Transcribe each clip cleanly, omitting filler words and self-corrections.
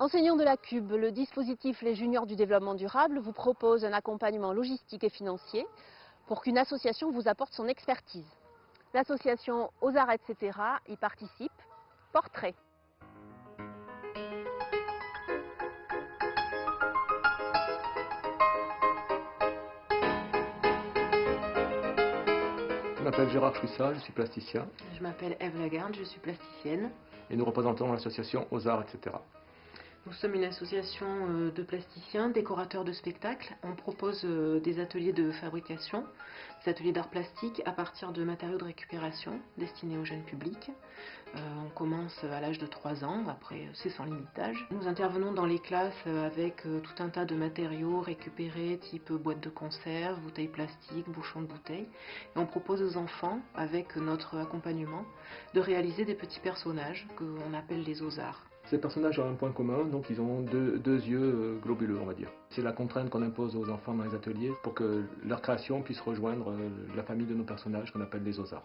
Enseignants de la CUB, le dispositif Les Juniors du développement durable vous propose un accompagnement logistique et financier pour qu'une association vous apporte son expertise. L'association Ozar, etc. y participe. Portrait. Je m'appelle Gérard Chouissa, je suis plasticien. Je m'appelle Ève Lagarde, je suis plasticienne. Et nous représentons l'association Ozar, etc. Nous sommes une association de plasticiens, décorateurs de spectacles. On propose des ateliers de fabrication, des ateliers d'art plastique à partir de matériaux de récupération destinés au jeune public. On commence à l'âge de 3 ans, après c'est sans limite d'âge. Nous intervenons dans les classes avec tout un tas de matériaux récupérés, type boîte de conserve, bouteilles plastiques, bouchons de bouteilles. Et on propose aux enfants, avec notre accompagnement, de réaliser des petits personnages qu'on appelle les Ozars. Ces personnages ont un point commun, donc ils ont deux yeux globuleux, on va dire. C'est la contrainte qu'on impose aux enfants dans les ateliers pour que leur création puisse rejoindre la famille de nos personnages qu'on appelle les Ozars.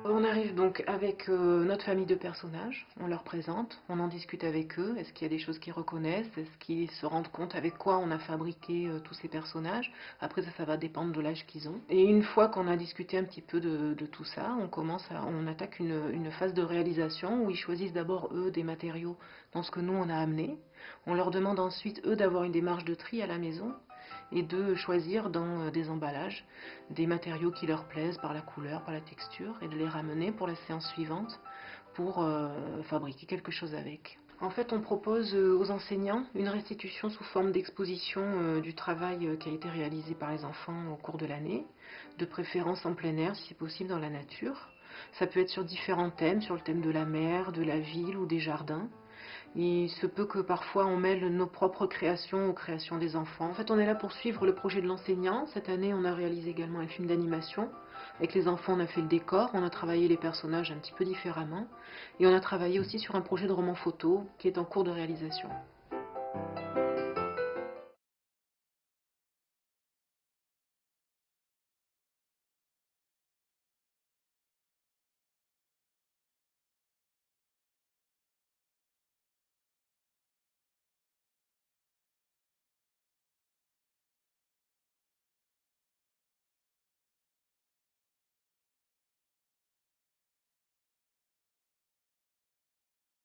On arrive donc avec notre famille de personnages, on leur présente, on en discute avec eux, est-ce qu'il y a des choses qu'ils reconnaissent, est-ce qu'ils se rendent compte avec quoi on a fabriqué tous ces personnages. Après ça va dépendre de l'âge qu'ils ont. Et une fois qu'on a discuté un petit peu de tout ça, on attaque une phase de réalisation où ils choisissent d'abord eux des matériaux dans ce que nous on a amené. On leur demande ensuite eux d'avoir une démarche de tri à la maison et de choisir dans des emballages des matériaux qui leur plaisent par la couleur, par la texture, et de les ramener pour la séance suivante pour fabriquer quelque chose avec. En fait, on propose aux enseignants une restitution sous forme d'exposition du travail qui a été réalisé par les enfants au cours de l'année, de préférence en plein air si c'est possible dans la nature. Ça peut être sur différents thèmes, sur le thème de la mer, de la ville ou des jardins. Il se peut que parfois on mêle nos propres créations aux créations des enfants. En fait, on est là pour suivre le projet de l'enseignant. Cette année, on a réalisé également un film d'animation. Avec les enfants, on a fait le décor, on a travaillé les personnages un petit peu différemment. Et on a travaillé aussi sur un projet de roman photo qui est en cours de réalisation.